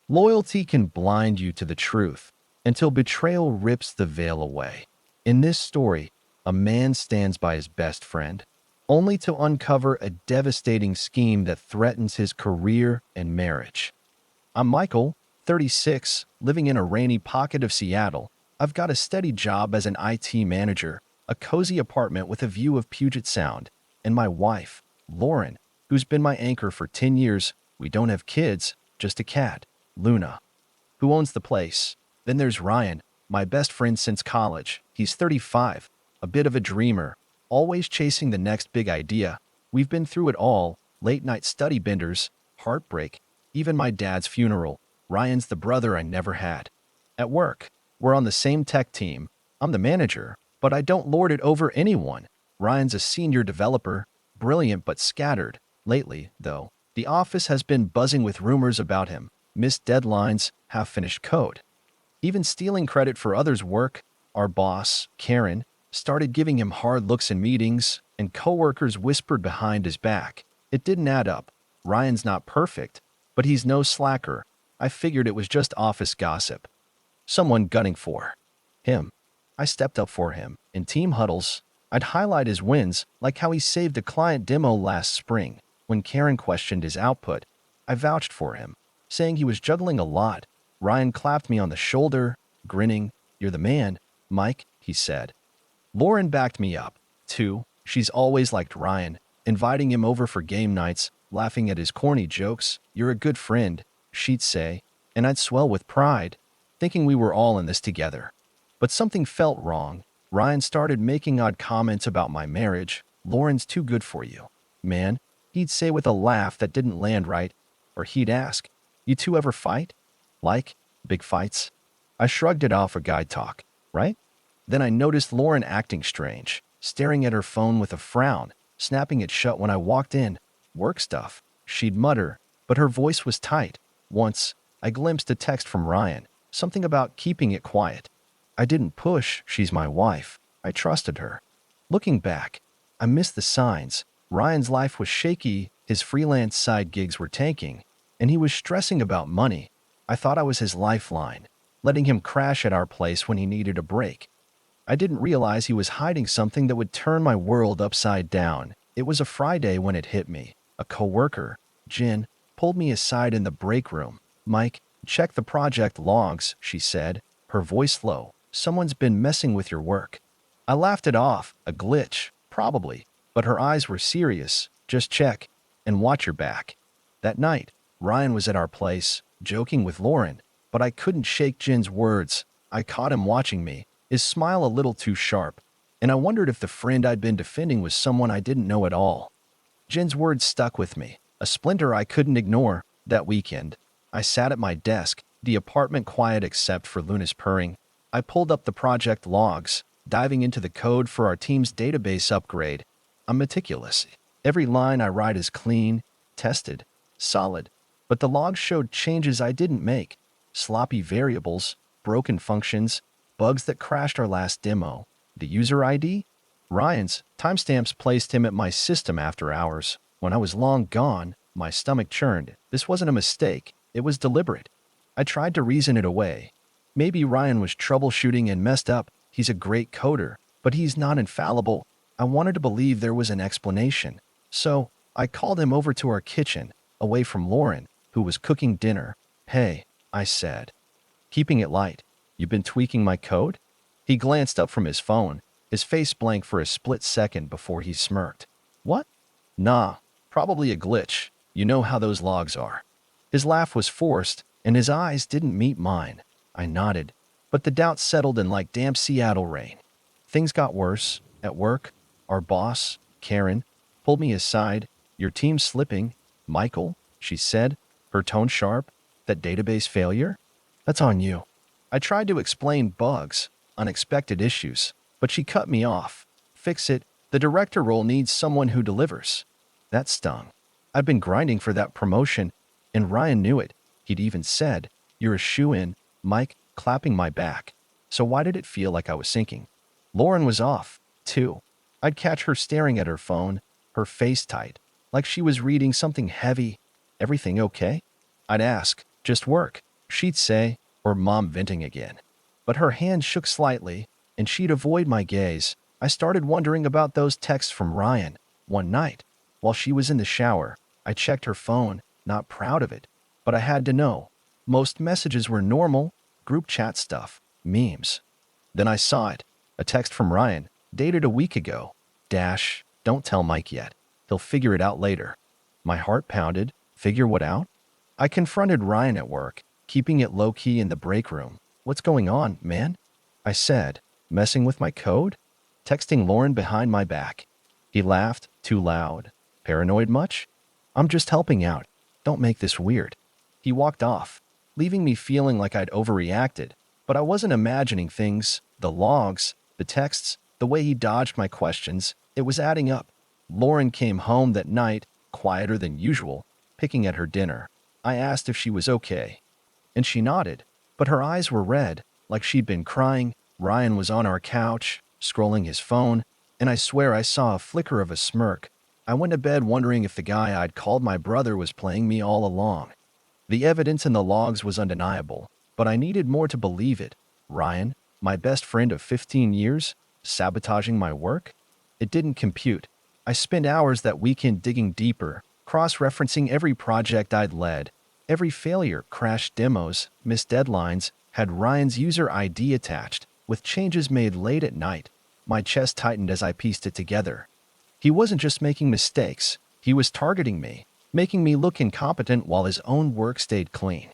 Loyalty can blind you to the truth until betrayal rips the veil away. In this story, a man stands by his best friend, only to uncover a devastating scheme that threatens his career and marriage. I'm Michael, 36, living in a rainy pocket of Seattle. I've got a steady job as an IT manager, a cozy apartment with a view of Puget Sound, and my wife, Lauren, who's been my anchor for 10 years. We don't have kids, just a cat, Luna, who owns the place. Then there's Ryan, my best friend since college. He's 35, a bit of a dreamer, always chasing the next big idea. We've been through it all: late night study benders, heartbreak, even my dad's funeral. Ryan's the brother I never had. At work, we're on the same tech team. I'm the manager, but I don't lord it over anyone. Ryan's a senior developer, brilliant but scattered. Lately, though, the office has been buzzing with rumors about him: missed deadlines, half-finished code, even stealing credit for others' work. Our boss, Karen, started giving him hard looks in meetings, and coworkers whispered behind his back. It didn't add up. Ryan's not perfect, but he's no slacker. I figured it was just office gossip. Someone gunning for him. I stepped up for him. In team huddles, I'd highlight his wins, like how he saved a client demo last spring. When Karen questioned his output, I vouched for him, saying he was juggling a lot. Ryan clapped me on the shoulder, grinning. "You're the man, Mike," he said. Lauren backed me up, too. She's always liked Ryan, inviting him over for game nights, laughing at his corny jokes. "You're a good friend," she'd say, and I'd swell with pride, thinking we were all in this together. But something felt wrong. Ryan started making odd comments about my marriage. "Lauren's too good for you, man," he'd say with a laugh that didn't land right. Or he'd ask, "You two ever fight? Like, big fights?" I shrugged it off for guy talk, right? Then I noticed Lauren acting strange, staring at her phone with a frown, snapping it shut when I walked in. "Work stuff," she'd mutter, but her voice was tight. Once, I glimpsed a text from Ryan, something about keeping it quiet. I didn't push. She's my wife. I trusted her. Looking back, I missed the signs. Ryan's life was shaky, his freelance side gigs were tanking, and he was stressing about money. I thought I was his lifeline, letting him crash at our place when he needed a break. I didn't realize he was hiding something that would turn my world upside down. It was a Friday when it hit me. A coworker, Jen, pulled me aside in the break room. "Mike, check the project logs," she said, her voice low. "Someone's been messing with your work." I laughed it off. A glitch, probably, but her eyes were serious. "Just check, and watch your back." That night, Ryan was at our place, joking with Lauren, but I couldn't shake Jen's words. I caught him watching me, his smile a little too sharp, and I wondered if the friend I'd been defending was someone I didn't know at all. Jen's words stuck with me, a splinter I couldn't ignore. That weekend, I sat at my desk, the apartment quiet except for Luna's purring. I pulled up the project logs, diving into the code for our team's database upgrade. I'm meticulous. Every line I write is clean, tested, solid. But the logs showed changes I didn't make: sloppy variables, broken functions, bugs that crashed our last demo. The user ID? Ryan's. Timestamps placed him at my system after hours. When I was long gone, my stomach churned. This wasn't a mistake. It was deliberate. I tried to reason it away. Maybe Ryan was troubleshooting and messed up. He's a great coder, but he's not infallible. I wanted to believe there was an explanation. So, I called him over to our kitchen, away from Lauren, who was cooking dinner. "Hey," I said, keeping it light, "you been tweaking my code?" He glanced up from his phone, his face blank for a split second before he smirked. "What?" "Nah, probably a glitch. You know how those logs are." His laugh was forced, and his eyes didn't meet mine. I nodded, but the doubt settled in like damp Seattle rain. Things got worse. At work, our boss, Karen, pulled me aside. "Your team's slipping, Michael," she said, her tone sharp. "That database failure? That's on you." I tried to explain bugs, unexpected issues, but she cut me off. "Fix it. The director role needs someone who delivers." That stung. I'd been grinding for that promotion, and Ryan knew it. He'd even said, "You're a shoo-in, Mike," clapping my back. So why did it feel like I was sinking? Lauren was off, too. I'd catch her staring at her phone, her face tight, like she was reading something heavy. "Everything okay?" I'd ask. "Just work." she'd say, or Mom venting again. But her hand shook slightly, and she'd avoid my gaze. I started wondering about those texts from Ryan. One night, while she was in the shower, I checked her phone, not proud of it, but I had to know. Most messages were normal, group chat stuff, memes. Then I saw it, a text from Ryan, dated a week ago. Dash, don't tell Mike yet. He'll figure it out later. My heart pounded. Figure what out? I confronted Ryan at work, keeping it low-key in the break room. What's going on, man? I said, messing with my code? Texting Lauren behind my back. He laughed, too loud. Paranoid much? I'm just helping out. Don't make this weird. He walked off, leaving me feeling like I'd overreacted, but I wasn't imagining things, the logs, the texts, the way he dodged my questions. It was adding up. Lauren came home that night, quieter than usual, picking at her dinner. I asked if she was okay, and she nodded, but her eyes were red, like she'd been crying. Ryan was on our couch, scrolling his phone, and I swear I saw a flicker of a smirk. I went to bed wondering if the guy I'd called my brother was playing me all along. The evidence in the logs was undeniable, but I needed more to believe it. Ryan, my best friend of 15 years, sabotaging my work? It didn't compute. I spent hours that weekend digging deeper, cross-referencing every project I'd led. Every failure, crashed demos, missed deadlines, had Ryan's user ID attached, with changes made late at night. My chest tightened as I pieced it together. He wasn't just making mistakes, he was targeting me, making me look incompetent while his own work stayed clean.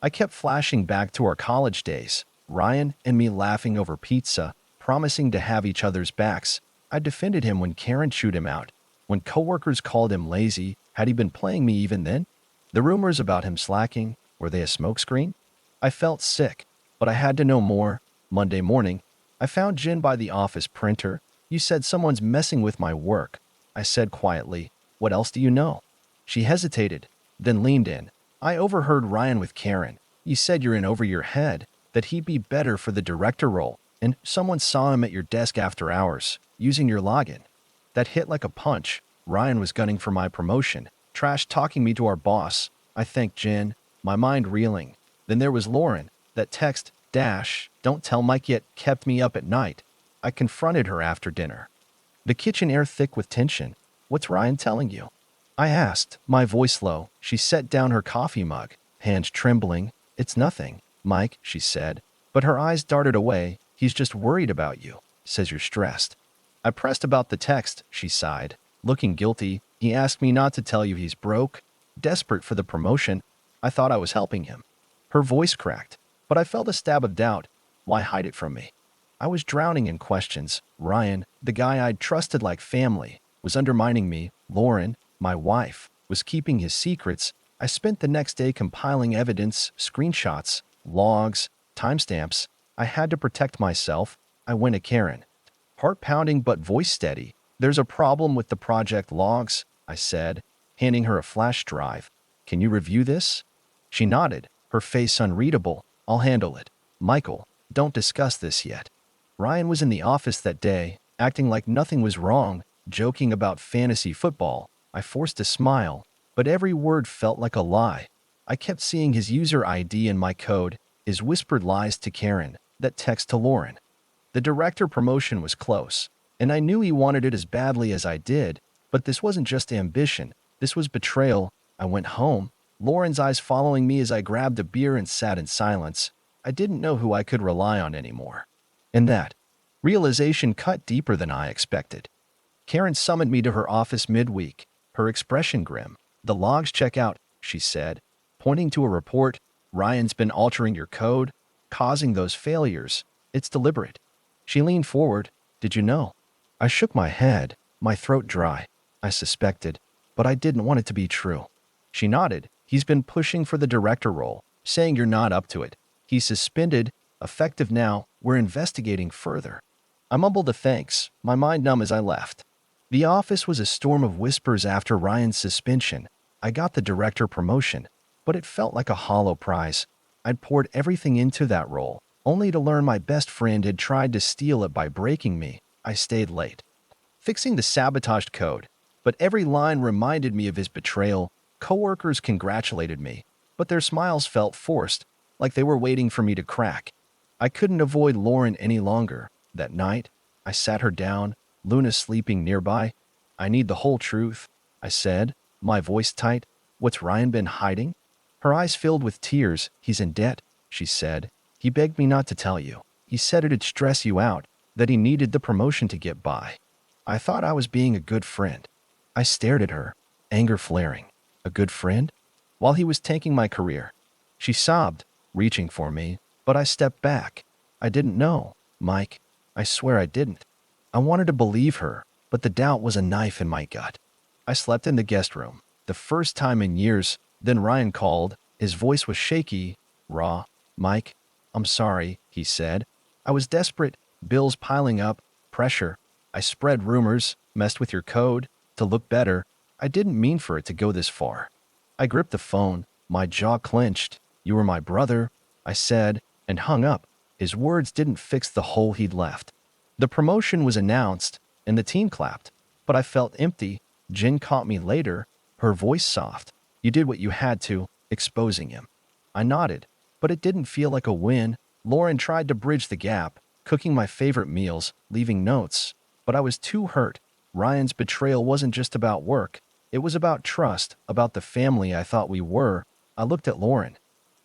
I kept flashing back to our college days, Ryan and me laughing over pizza, promising to have each other's backs. I defended him when Karen chewed him out. When coworkers called him lazy, had he been playing me even then? The rumors about him slacking, were they a smokescreen? I felt sick, but I had to know more. Monday morning, I found Jen by the office printer. You said someone's messing with my work. I said quietly, what else do you know? She hesitated, then leaned in. I overheard Ryan with Karen. You said you're in over your head, that he'd be better for the director role, and someone saw him at your desk after hours, using your login. That hit like a punch. Ryan was gunning for my promotion, trash-talking me to our boss. I thanked Jen, my mind reeling. Then there was Lauren. That text, Dash, don't tell Mike yet, kept me up at night. I confronted her after dinner. The kitchen air thick with tension. What's Ryan telling you? I asked, my voice low. She set down her coffee mug, hands trembling. It's nothing, Mike, she said. But her eyes darted away. He's just worried about you. Says you're stressed. I pressed about the text, she sighed. Looking guilty, he asked me not to tell you he's broke. Desperate for the promotion, I thought I was helping him. Her voice cracked, but I felt a stab of doubt. Why hide it from me? I was drowning in questions. Ryan, the guy I'd trusted like family, was undermining me. Lauren, my wife, was keeping his secrets. I spent the next day compiling evidence, screenshots, logs, timestamps. I had to protect myself. I went to Karen. Heart pounding but voice steady. There's a problem with the project logs, I said, handing her a flash drive. Can you review this? She nodded, her face unreadable. I'll handle it. Michael, don't discuss this yet. Ryan was in the office that day, acting like nothing was wrong, joking about fantasy football. I forced a smile, but every word felt like a lie. I kept seeing his user ID in my code, his whispered lies to Karen, that text to Lauren. The director promotion was close, and I knew he wanted it as badly as I did, but this wasn't just ambition, this was betrayal. I went home, Lauren's eyes following me as I grabbed a beer and sat in silence. I didn't know who I could rely on anymore. And that realization cut deeper than I expected. Karen summoned me to her office midweek, her expression grim. The logs check out, she said, pointing to a report. Ryan's been altering your code, causing those failures. It's deliberate. She leaned forward. Did you know? I shook my head, my throat dry. I suspected, but I didn't want it to be true. She nodded. He's been pushing for the director role, saying you're not up to it. He's suspended, effective now. We're investigating further. I mumbled a thanks, my mind numb as I left. The office was a storm of whispers after Ryan's suspension. I got the director promotion, but it felt like a hollow prize. I'd poured everything into that role, only to learn my best friend had tried to steal it by breaking me. I stayed late, fixing the sabotaged code, but every line reminded me of his betrayal. Coworkers congratulated me, but their smiles felt forced. like they were waiting for me to crack. I couldn't avoid Lauren any longer. That night, I sat her down, Luna sleeping nearby. "I need the whole truth," I said, my voice tight. "What's Ryan been hiding?" Her eyes filled with tears. "He's in debt," she said. "He begged me not to tell you. He said it'd stress you out, that he needed the promotion to get by." I thought I was being a good friend. I stared at her, anger flaring. A good friend? While he was tanking my career. She sobbed, reaching for me, but I stepped back. "I didn't know, Mike. I swear I didn't." I wanted to believe her, but the doubt was a knife in my gut. I slept in the guest room, the first time in years. Then Ryan called. His voice was shaky, raw. "Mike, I'm sorry," he said. "I was desperate, bills piling up, pressure. I spread rumors, messed with your code, to look better. I didn't mean for it to go this far." I gripped the phone, my jaw clenched. "You were my brother," I said, and hung up. His words didn't fix the hole he'd left. The promotion was announced, and the team clapped, but I felt empty. Jen caught me later, her voice soft. "You did what you had to, exposing him." I nodded, but it didn't feel like a win. Lauren tried to bridge the gap, cooking my favorite meals, leaving notes, but I was too hurt. Ryan's betrayal wasn't just about work. It was about trust, about the family I thought we were. I looked at Lauren,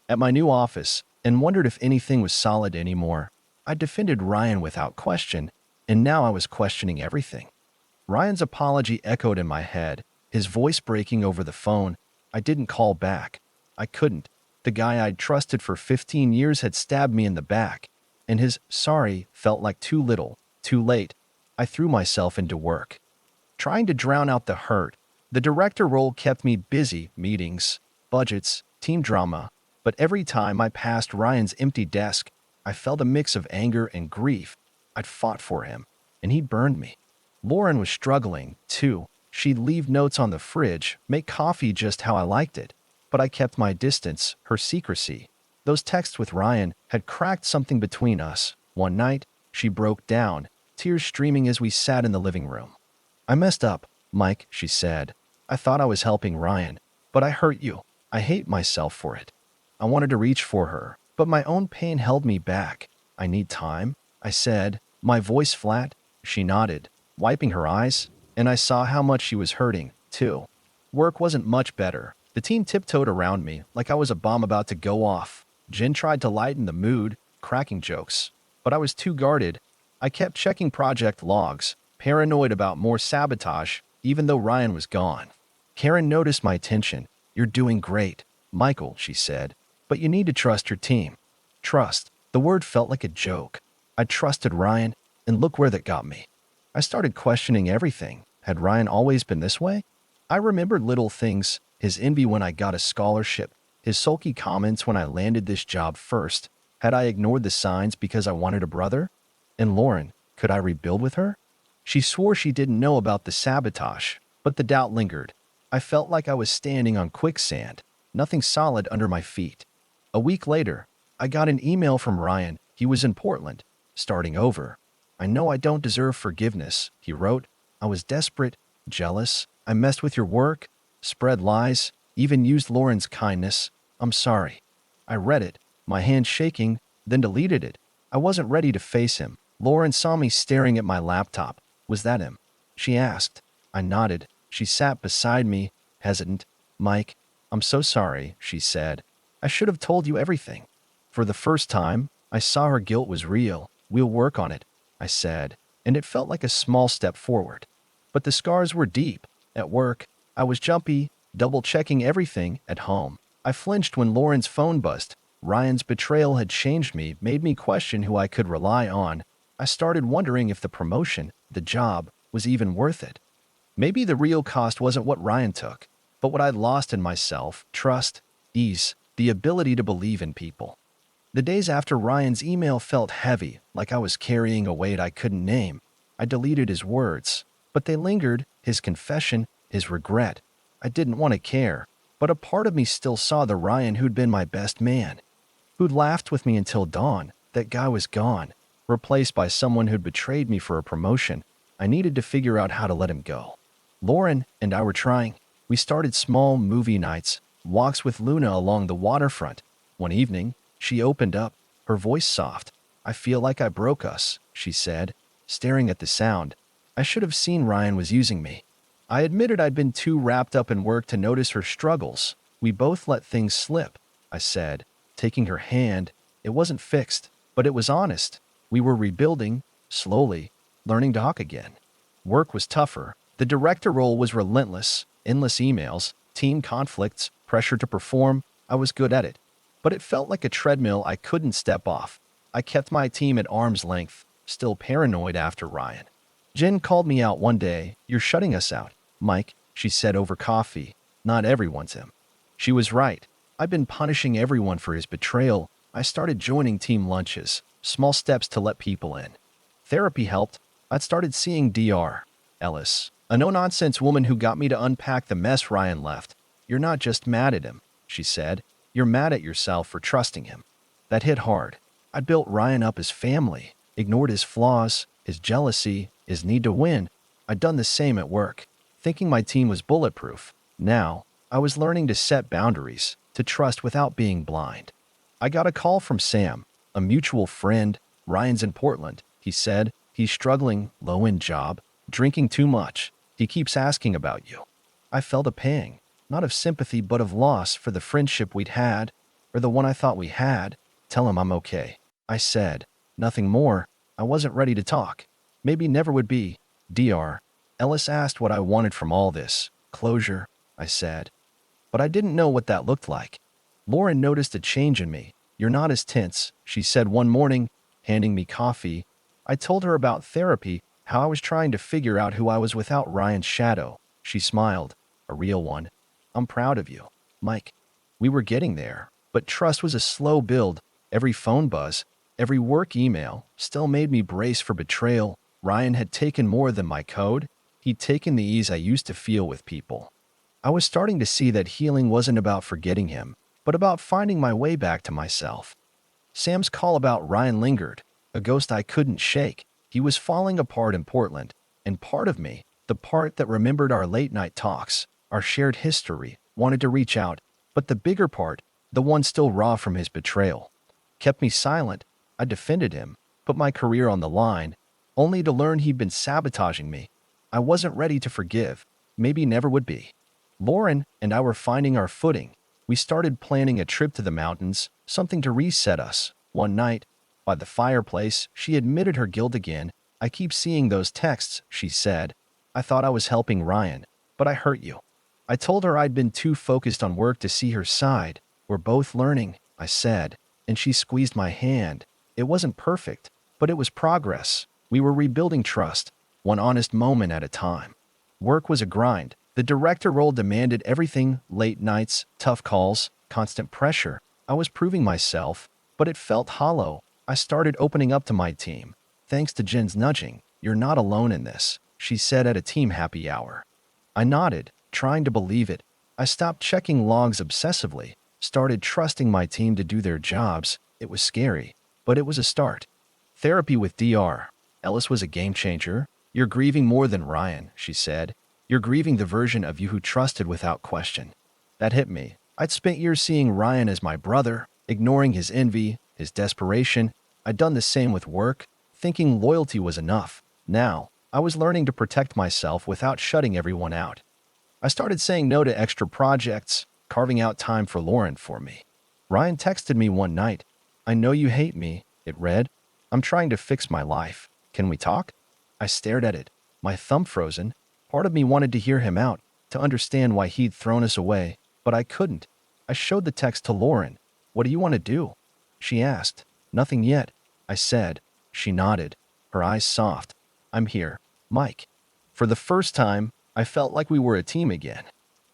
at my new office, and wondered if anything was solid anymore. I defended Ryan without question, and now I was questioning everything. Ryan's apology echoed in my head, his voice breaking over the phone. I didn't call back. I couldn't. The guy I'd trusted for 15 years had stabbed me in the back, and his sorry felt like too little, too late. I threw myself into work, trying to drown out the hurt. The director role kept me busy, meetings, budgets, team drama, but every time I passed Ryan's empty desk, I felt a mix of anger and grief. I'd fought for him, and he'd burned me. Lauren was struggling, too. She'd leave notes on the fridge, make coffee just how I liked it. But I kept my distance, her secrecy. Those texts with Ryan had cracked something between us. One night, she broke down, tears streaming as we sat in the living room. "I messed up, Mike," she said. "I thought I was helping Ryan, but I hurt you. I hate myself for it." I wanted to reach for her, but my own pain held me back. "I need time," I said, my voice flat. She nodded, wiping her eyes, and I saw how much she was hurting, too. Work wasn't much better. The team tiptoed around me like I was a bomb about to go off. Jen tried to lighten the mood, cracking jokes, but I was too guarded. I kept checking project logs, paranoid about more sabotage, even though Ryan was gone. Karen noticed my tension. "You're doing great, Michael," she said, "but you need to trust your team." Trust. The word felt like a joke. I trusted Ryan, and look where that got me. I started questioning everything. Had Ryan always been this way? I remembered little things, his envy when I got a scholarship, his sulky comments when I landed this job first. Had I ignored the signs because I wanted a brother? And Lauren, could I rebuild with her? She swore she didn't know about the sabotage, but the doubt lingered. I felt like I was standing on quicksand, nothing solid under my feet. A week later, I got an email from Ryan. He was in Portland, starting over. "I know I don't deserve forgiveness," he wrote. "I was desperate, jealous. I messed with your work, spread lies, even used Lauren's kindness. I'm sorry." I read it, my hand shaking, then deleted it. I wasn't ready to face him. Lauren saw me staring at my laptop. "Was that him?" she asked. I nodded. She sat beside me, hesitant. "Mike, I'm so sorry," she said. "I should have told you everything." For the first time, I saw her guilt was real. "We'll work on it," I said, and it felt like a small step forward. But the scars were deep. At work, I was jumpy, double-checking everything. At home, I flinched when Lauren's phone buzzed. Ryan's betrayal had changed me, made me question who I could rely on. I started wondering if the promotion, the job, was even worth it. Maybe the real cost wasn't what Ryan took, but what I'd lost in myself: trust, ease, the ability to believe in people. The days after Ryan's email felt heavy, like I was carrying a weight I couldn't name. I deleted his words, but they lingered, his confession, his regret. I didn't want to care, but a part of me still saw the Ryan who'd been my best man, who'd laughed with me until dawn. That guy was gone, replaced by someone who'd betrayed me for a promotion. I needed to figure out how to let him go. Lauren and I were trying. We started small movie nights, walks with Luna along the waterfront. One evening, She opened up, her voice soft. "I feel like I broke us," she said, staring at the sound. I should have seen Ryan was using me. I admitted I'd been too wrapped up in work to notice her struggles. "We both let things slip," I said, taking her hand. It wasn't fixed, but it was honest. We were rebuilding, slowly, learning to talk again. Work was tougher. The director role was relentless. Endless emails, team conflicts, pressure to perform. I was good at it. But it felt like a treadmill I couldn't step off. I kept my team at arm's length, still paranoid after Ryan. Jen called me out one day. "You're shutting us out, Mike," she said over coffee. "Not everyone's him." She was right. I've been punishing everyone for his betrayal. I started joining team lunches, small steps to let people in. Therapy helped. I'd started seeing Dr. Ellis, a no-nonsense woman who got me to unpack the mess Ryan left. "You're not just mad at him," she said. "You're mad at yourself for trusting him." That hit hard. I'd built Ryan up as family, ignored his flaws, his jealousy, his need to win. I'd done the same at work, thinking my team was bulletproof. Now, I was learning to set boundaries, to trust without being blind. I got a call from Sam, a mutual friend. "Ryan's in Portland," he said. "He's struggling, low-end job, drinking too much. He keeps asking about you." I felt a pang, not of sympathy but of loss for the friendship we'd had, or the one I thought we had. "Tell him I'm okay," I said. Nothing more. I wasn't ready to talk. Maybe never would be. Dr. Ellis asked what I wanted from all this. "Closure," I said. But I didn't know what that looked like. Lauren noticed a change in me. "You're not as tense," she said one morning, handing me coffee. I told her about therapy, how I was trying to figure out who I was without Ryan's shadow. She smiled. "A real one. I'm proud of you, Mike." We were getting there, but trust was a slow build. Every phone buzz, every work email still made me brace for betrayal. Ryan had taken more than my code. He'd taken the ease I used to feel with people. I was starting to see that healing wasn't about forgetting him, but about finding my way back to myself. Sam's call about Ryan lingered, a ghost I couldn't shake. He was falling apart in Portland, and part of me, the part that remembered our late-night talks, our shared history, wanted to reach out, but the bigger part, the one still raw from his betrayal, kept me silent. I defended him, put my career on the line, only to learn he'd been sabotaging me. I wasn't ready to forgive, maybe never would be. Lauren and I were finding our footing. We started planning a trip to the mountains, something to reset us. One night, by the fireplace, she admitted her guilt again. "I keep seeing those texts," she said. "I thought I was helping Ryan, but I hurt you." I told her I'd been too focused on work to see her side. "We're both learning," I said, and she squeezed my hand. It wasn't perfect, but it was progress. We were rebuilding trust, one honest moment at a time. Work was a grind. The director role demanded everything: late nights, tough calls, constant pressure. I was proving myself, but it felt hollow. I started opening up to my team. Thanks to Jen's nudging. "You're not alone in this," she said at a team happy hour. I nodded, trying to believe it. I stopped checking logs obsessively, started trusting my team to do their jobs. It was scary, but it was a start. Therapy with Dr. Ellis was a game changer. "You're grieving more than Ryan," she said. "You're grieving the version of you who trusted without question." That hit me. I'd spent years seeing Ryan as my brother, ignoring his envy, his desperation. I'd done the same with work, thinking loyalty was enough. Now, I was learning to protect myself without shutting everyone out. I started saying no to extra projects, carving out time for Lauren for me. Ryan texted me one night. "I know you hate me," it read. "I'm trying to fix my life. Can we talk?" I stared at it, my thumb frozen. Part of me wanted to hear him out, to understand why he'd thrown us away, but I couldn't. I showed the text to Lauren. "What do you want to do?" she asked. "Nothing yet," I said. She nodded, her eyes soft. "I'm here, Mike." For the first time, I felt like we were a team again.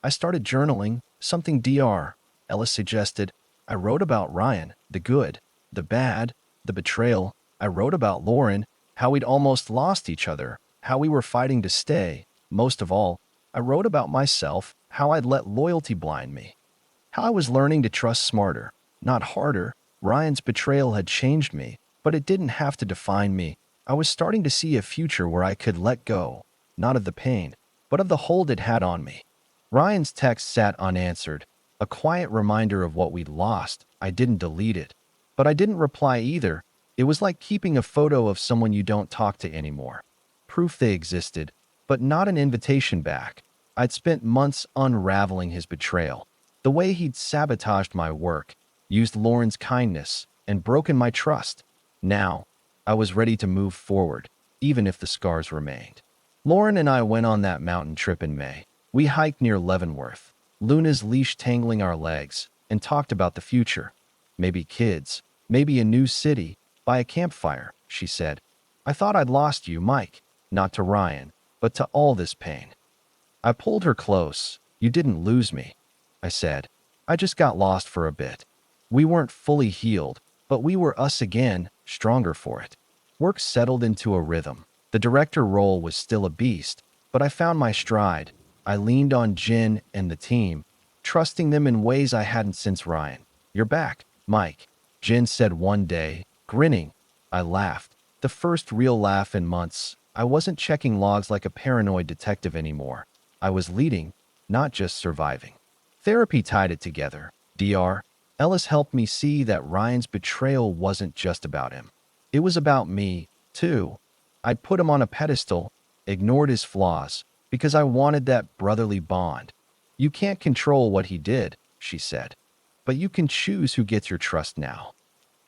I started journaling, something Dr. Ellis suggested. I wrote about Ryan, the good, the bad, the betrayal. I wrote about Lauren, how we'd almost lost each other, how we were fighting to stay. Most of all, I wrote about myself, how I'd let loyalty blind me, how I was learning to trust smarter, not harder. Ryan's betrayal had changed me, but it didn't have to define me. I was starting to see a future where I could let go, not of the pain, but of the hold it had on me. Ryan's text sat unanswered, a quiet reminder of what we'd lost. I didn't delete it. But I didn't reply either. It was like keeping a photo of someone you don't talk to anymore. Proof they existed, but not an invitation back. I'd spent months unraveling his betrayal. The way he'd sabotaged my work, used Lauren's kindness, and broken my trust. Now, I was ready to move forward, even if the scars remained. Lauren and I went on that mountain trip in May. We hiked near Leavenworth, Luna's leash tangling our legs, and talked about the future. Maybe kids, maybe a new city, by a campfire, she said. I thought I'd lost you, Mike, not to Ryan, but to all this pain. I pulled her close. You didn't lose me, I said. I just got lost for a bit. We weren't fully healed, but we were us again, stronger for it. Work settled into a rhythm. The director role was still a beast, but I found my stride. I leaned on Jen and the team, trusting them in ways I hadn't since Ryan. You're back, Mike, Jen said one day, grinning. I laughed. The first real laugh in months. I wasn't checking logs like a paranoid detective anymore. I was leading, not just surviving. Therapy tied it together. Dr. Ellis helped me see that Ryan's betrayal wasn't just about him. It was about me, too. I'd put him on a pedestal, ignored his flaws, because I wanted that brotherly bond. You can't control what he did, she said, but you can choose who gets your trust now.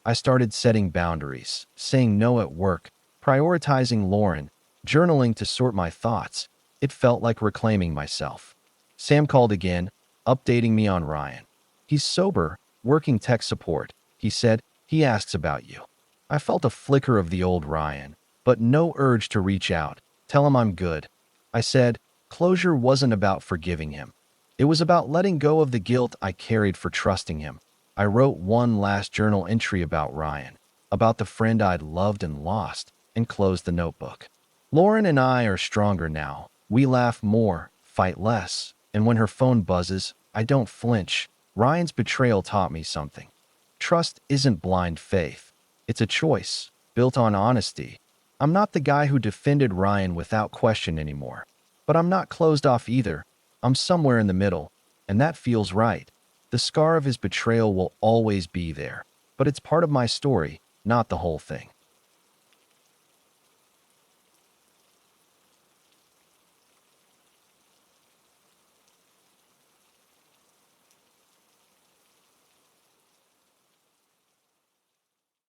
I started setting boundaries, saying no at work, prioritizing Lauren, journaling to sort my thoughts. It felt like reclaiming myself. Sam called again, updating me on Ryan. He's sober, working tech support, he said. He asks about you. I felt a flicker of the old Ryan, but no urge to reach out, tell him I'm good. I said, closure wasn't about forgiving him. It was about letting go of the guilt I carried for trusting him. I wrote one last journal entry about Ryan, about the friend I'd loved and lost, and closed the notebook. Lauren and I are stronger now. We laugh more, fight less, and when her phone buzzes, I don't flinch. Ryan's betrayal taught me something. Trust isn't blind faith. It's a choice, built on honesty. I'm not the guy who defended Ryan without question anymore. But I'm not closed off either. I'm somewhere in the middle, and that feels right. The scar of his betrayal will always be there, but it's part of my story, not the whole thing.